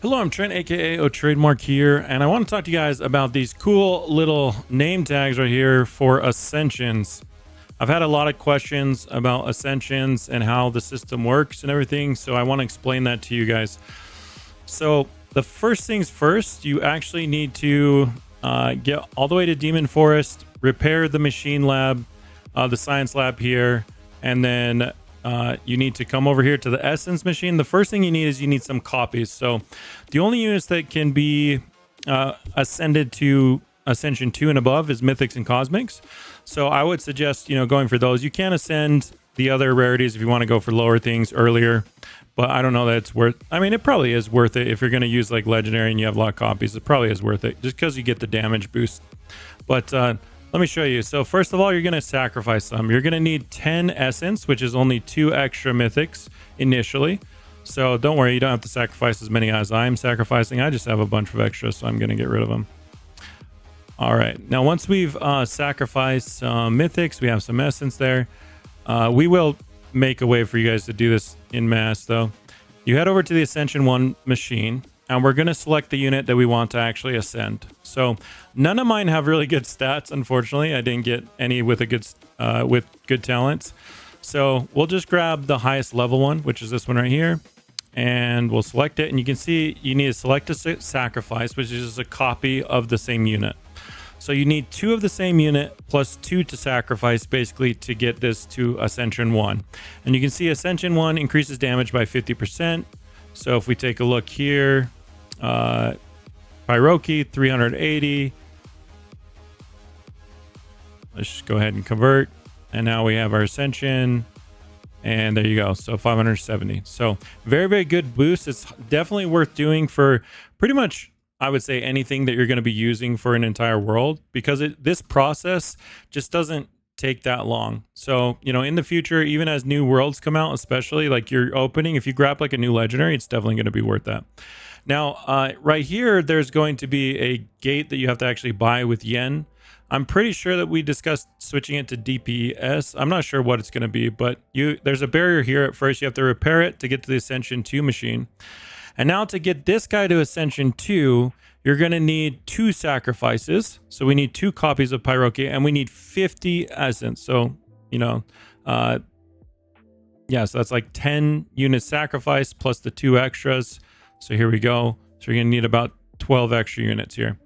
Hello, I'm Trent, aka O Trademark here, and I want to talk to you guys about these cool little name tags right here for Ascensions. I've had a lot of questions about Ascensions and how the system works and everything, so I want to explain that to you guys. So, the first things first, you actually need to get all the way to Demon Forest, repair the machine lab, the science lab here, and then you need to come over here to the essence machine. The first thing you need is you need some copies. So the only units that can be ascended to Ascension 2 and above is Mythics and Cosmics. So I would suggest, going for those. You can ascend the other rarities if you want to go for lower things earlier, but I don't know that it's worth. I mean, it probably is worth it if you're going to use like legendary and you have a lot of copies. It probably is worth it just because you get the damage boost. But let me show you. So first of all, you're going to sacrifice some. You're going to need 10 essence, which is only 2 extra mythics initially. So don't worry, you don't have to sacrifice as many as I'm sacrificing. I just have a bunch of extras, so I'm going to get rid of them. All right. Now, once we've sacrificed mythics, we have some essence there. We will make a way for you guys to do this in mass, though. You head over to the Ascension 1 machine, and we're going to select the unit that we want to actually ascend. So none of mine have really good stats, unfortunately. I didn't get any with a good with good talents. So we'll just grab the highest level one, which is this one right here, and we'll select it. And you can see you need to select a sacrifice, which is just a copy of the same unit. So you need 2 of the same unit plus 2 to sacrifice, basically, to get this to Ascension 1. And you can see Ascension 1 increases damage by 50%. So if we take a look here, Pyroki 380. Let's just go ahead and convert, and now we have our Ascension, and there you go. So 570. So very, very good boost. It's definitely worth doing for pretty much, I would say, anything that you're going to be using for an entire world, because this process just doesn't take that long. So, in the future, even as new worlds come out, especially like you're opening, if you grab like a new legendary, it's definitely going to be worth that. Now, right here, there's going to be a gate that you have to actually buy with yen. I'm pretty sure that we discussed switching it to DPS. I'm not sure what it's going to be, but there's a barrier here at first. You have to repair it to get to the Ascension 2 machine. And now to get this guy to Ascension 2, you're going to need 2 sacrifices. So we need 2 copies of Pyroki, and we need 50 essence. So, so that's like 10 units sacrifice plus the 2 extras. So here we go. So you're going to need about 12 extra units here.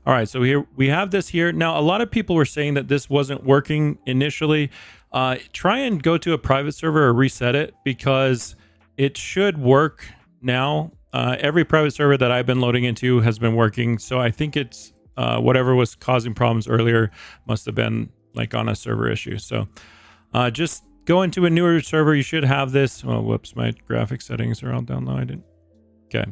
All right, so here we have this here. Now, a lot of people were saying that this wasn't working initially. Try and go to a private server or reset it, because it should work now. Every private server that I've been loading into has been working. So I think it's whatever was causing problems earlier must have been like on a server issue. So just go into a newer server. You should have this. Oh, whoops, my graphic settings are all down low. I didn't. Okay.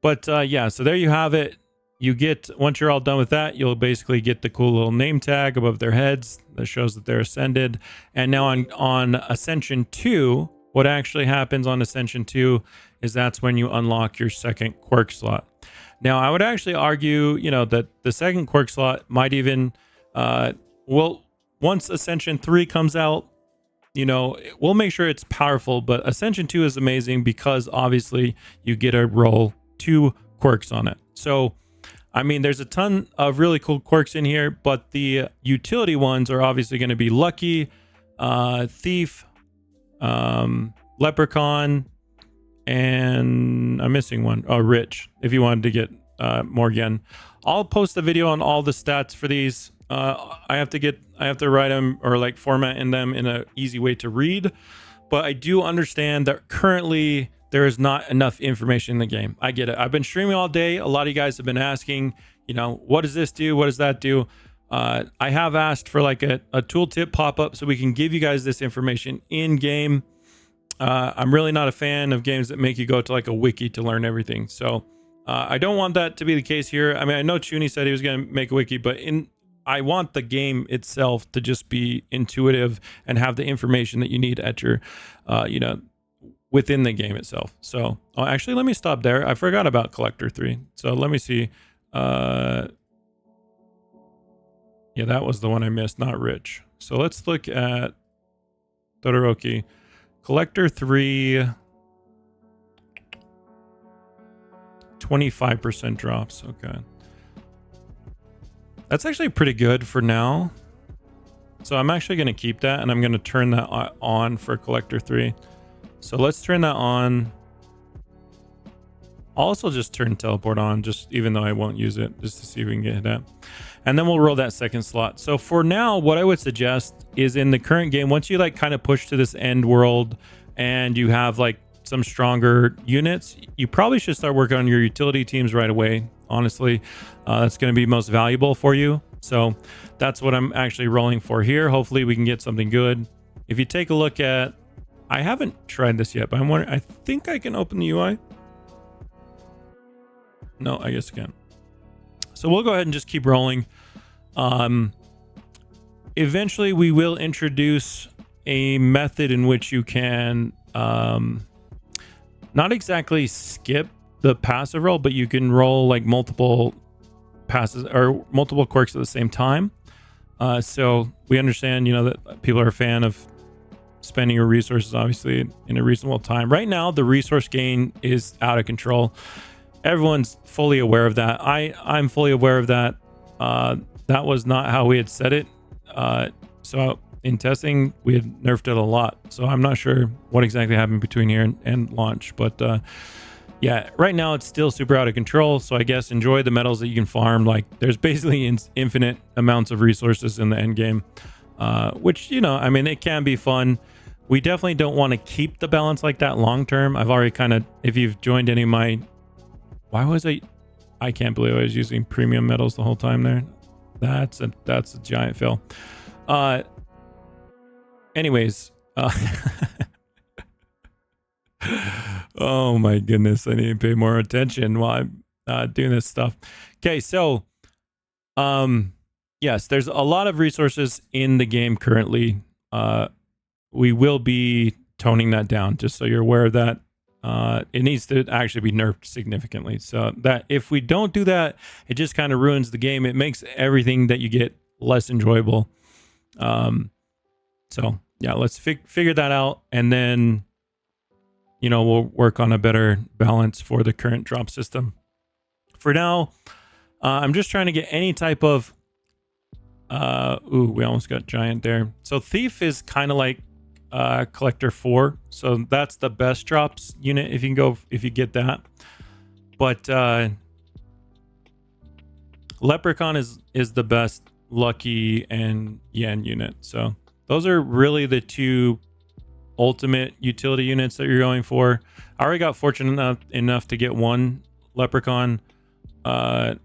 But yeah, so there you have it. You get, once you're all done with that, you'll basically get the cool little name tag above their heads that shows that they're ascended. And now on Ascension 2, what actually happens on Ascension 2 is that's when you unlock your second quirk slot. Now, I would actually argue, that the second quirk slot might even, once Ascension 3 comes out, we'll make sure it's powerful, but Ascension 2 is amazing because obviously you get to roll 2 quirks on it. So, I mean, there's a ton of really cool quirks in here, but the utility ones are obviously going to be Lucky, Thief, Leprechaun, and I'm missing one. Oh, Rich, if you wanted to get more yen. I'll post a video on all the stats for these. I have to write them or like format in them in an easy way to read, but I do understand that currently there is not enough information in the game. I get it. I've been streaming all day. A lot of you guys have been asking, what does this do? What does that do? I have asked for like a tooltip pop-up so we can give you guys this information in game. I'm really not a fan of games that make you go to like a wiki to learn everything. So I don't want that to be the case here. I mean, I know Chuni said he was going to make a wiki, but I want the game itself to just be intuitive and have the information that you need at your, within the game itself. So actually, let me stop there. I forgot about Collector 3. So let me see. Yeah, that was the one I missed, not Rich. So let's look at Todoroki. Collector 3. 25% drops. Okay. That's actually pretty good for now. So I'm actually going to keep that, and I'm going to turn that on for Collector 3. So let's turn that on. I'll also just turn Teleport on, just even though I won't use it, just to see if we can get hit at. And then we'll roll that second slot. So for now, what I would suggest is in the current game, once you like kind of push to this end world and you have like some stronger units, you probably should start working on your utility teams right away. Honestly, that's going to be most valuable for you. So that's what I'm actually rolling for here. Hopefully we can get something good. If you take a look at, I haven't tried this yet, but I'm wondering, I think I can open the UI. No, I guess I can. So we'll go ahead and just keep rolling. Eventually we will introduce a method in which you can not exactly skip the passive roll, but you can roll like multiple passes or multiple quirks at the same time. So we understand, that people are a fan of spending your resources, obviously, in a reasonable time. Right now, the resource gain is out of control. Everyone's fully aware of that. I'm fully aware of that. That was not how we had set it. So in testing, we had nerfed it a lot. So I'm not sure what exactly happened between here and launch. But yeah, right now it's still super out of control. So I guess enjoy the metals that you can farm. Like there's basically infinite amounts of resources in the end game, which, I mean, it can be fun. We definitely don't want to keep the balance like that long term. I've already kind of, if you've joined any of my, I can't believe I was using premium metals the whole time there. That's a giant fail. Anyways, oh my goodness, I need to pay more attention while I'm doing this stuff. Okay, so yes, there's a lot of resources in the game currently. We will be toning that down, just so you're aware of that. It needs to actually be nerfed significantly, so that if we don't do that, it just kind of ruins the game. It makes everything that you get less enjoyable. So yeah, let's figure that out, and then we'll work on a better balance for the current drop system. For now, I'm just trying to get any type of ooh, we almost got giant there. So thief is kind of like collector 4, so that's the best drops unit if you get that. But leprechaun is the best lucky and yen unit. So those are really the two ultimate utility units that you're going for. I already got fortunate enough to get one leprechaun. All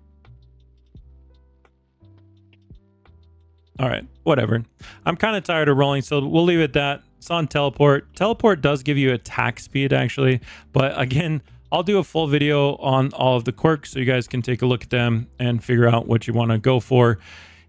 right, whatever. I'm kind of tired of rolling, so we'll leave it at that. It's on teleport. Teleport does give you attack speed, actually. But again, I'll do a full video on all of the quirks so you guys can take a look at them and figure out what you want to go for.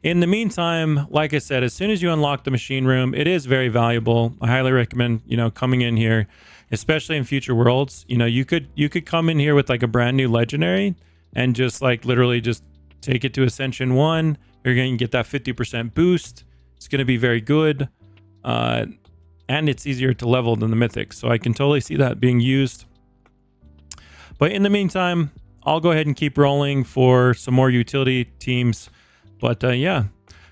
In the meantime, like I said, as soon as you unlock the machine room, it is very valuable. I highly recommend, coming in here, especially in future worlds. You could come in here with like a brand new legendary and just like literally just take it to Ascension 1. You're going to get that 50% boost. It's going to be very good. And it's easier to level than the Mythics. So I can totally see that being used. But in the meantime, I'll go ahead and keep rolling for some more utility teams. But yeah,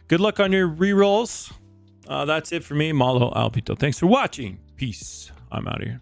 good luck on your rerolls. That's it for me, Malo Alpito. Thanks for watching. Peace. I'm out of here.